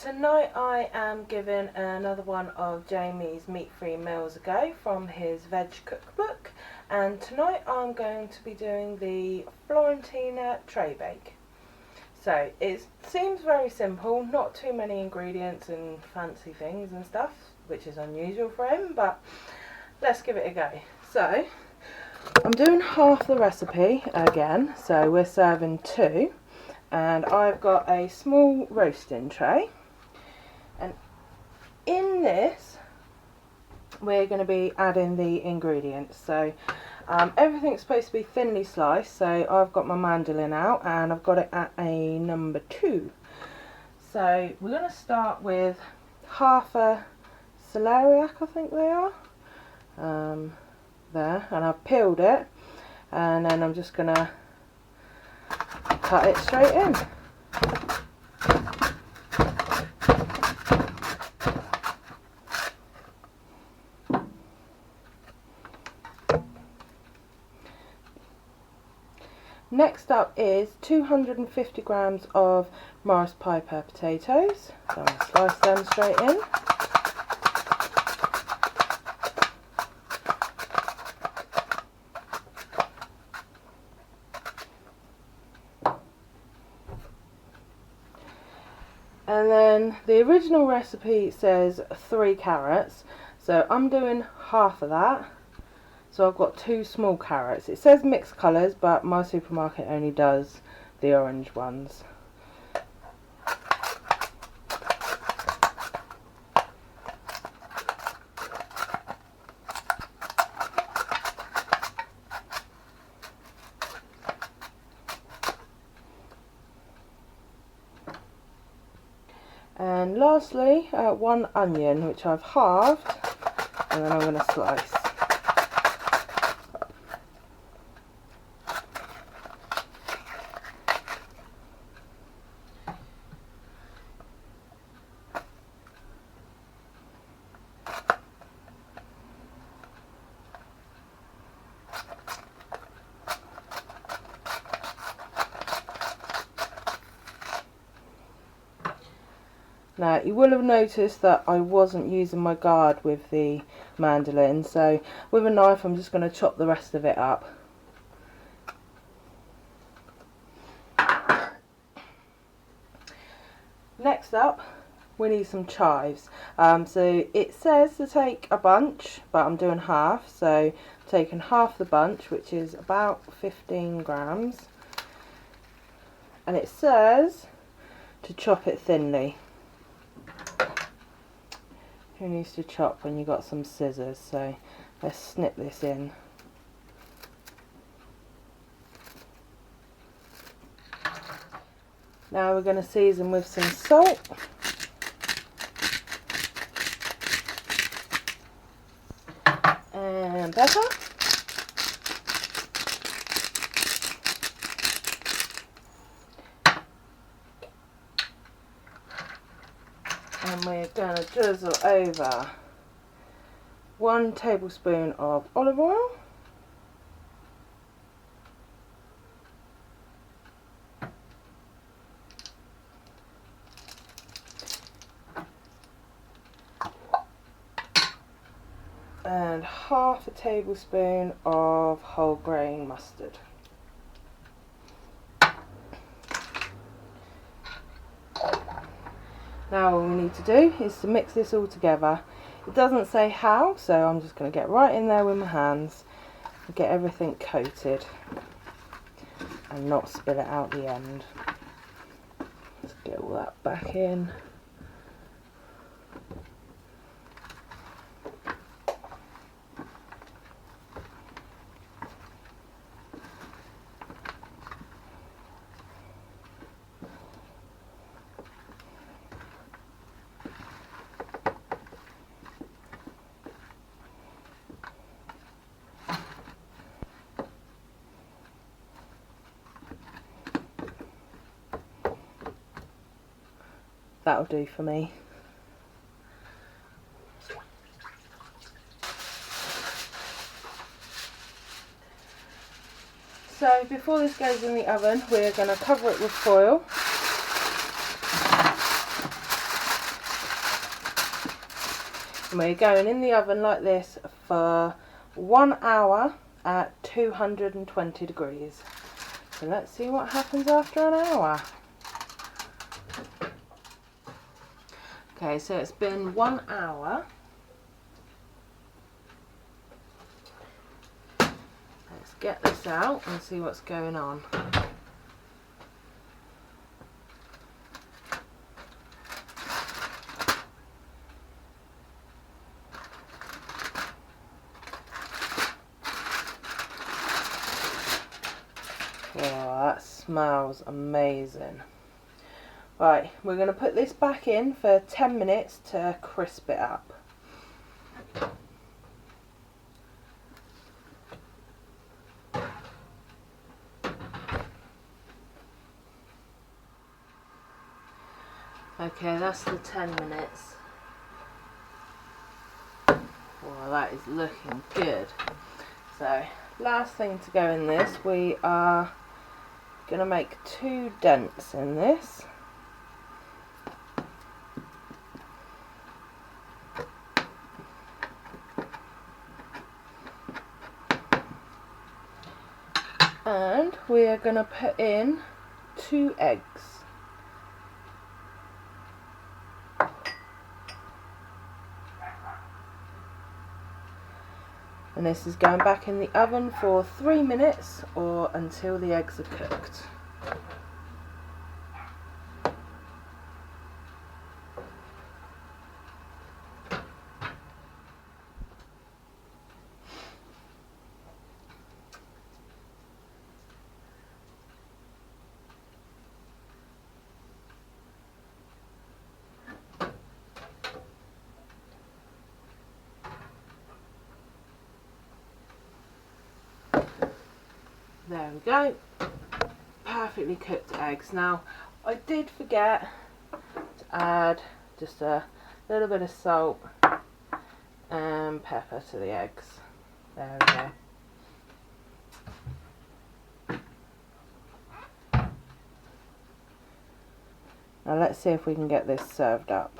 Tonight I am giving another one of Jamie's meat-free meals a go from his veg cookbook, and tonight I'm going to be doing the Florantina Traybake. So it seems very simple, not too many ingredients and fancy things and stuff, which is unusual for him, but let's give it a go. So I'm doing half the recipe again, so we're serving two, and I've got a small roasting tray. And in this we're going to be adding the ingredients. So everything's supposed to be thinly sliced, so I've got my mandolin out and I've got it at a number 2. So we're going to start with half a celeriac, I think they are, there, and I've peeled it, and then I'm just going to cut it straight in. Next up is 250 grams of Morris Piper potatoes. So I'm going to slice them straight in. And then the original recipe says 3 carrots, so I'm doing half of that. So I've got 2 small carrots. It says mixed colours, but my supermarket only does the orange ones. And lastly, 1 onion, which I've halved, and then I'm going to slice. Now you will have noticed that I wasn't using my guard with the mandolin, so with a knife I'm just going to chop the rest of it up. Next up we need some chives. So it says to take a bunch, but I'm doing half, so I'm taking half the bunch, which is about 15 grams, and it says to chop it thinly. Who needs to chop when you've got some scissors? So let's snip this in. Now we're going to season with some salt. And pepper. And we're going to drizzle over 1 tablespoon of olive oil. And half a tablespoon of whole grain mustard. Now all we need to do is to mix this all together. It doesn't say how, so I'm just going to get right in there with my hands and get everything coated and not spill it out the end. Let's get all that back in. That'll do for me. So before this goes in the oven, we're going to cover it with foil And we're going in the oven like this for 1 hour at 220 degrees. So let's see what happens after an hour. Okay, so it's been 1 hour. Let's get this out and see what's going on. Oh, that smells amazing. Right, we're going to put this back in for 10 minutes to crisp it up. Okay, that's the 10 minutes. Well, that is looking good. So, last thing to go in this, we are going to make 2 dents in this. And we are going to put in 2 eggs. And this is going back in the oven for 3 minutes or until the eggs are cooked. There we go, perfectly cooked eggs. Now, I did forget to add just a little bit of salt and pepper to the eggs. There we go. Now let's see if we can get this served up.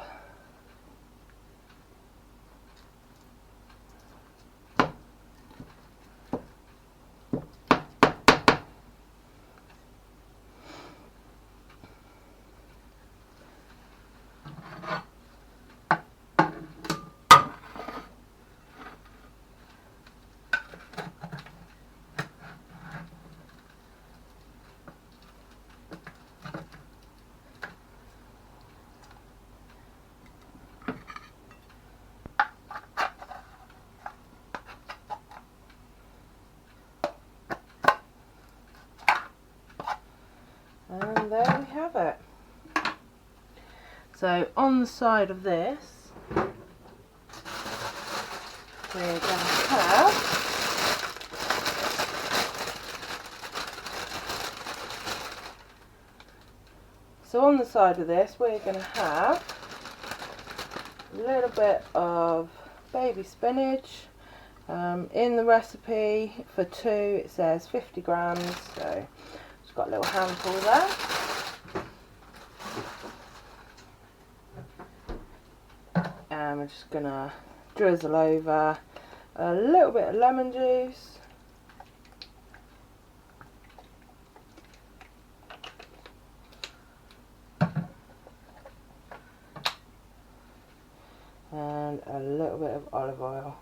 And there we have it. So on the side of this, we're going to have a little bit of baby spinach. In the recipe for 2 it says 50 grams, so it's got a little handful there. And we're just going to drizzle over a little bit of lemon juice. And a little bit of olive oil.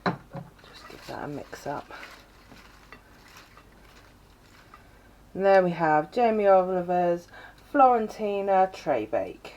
Just give that a mix up. And there we have Jamie Oliver's Florantina Traybake.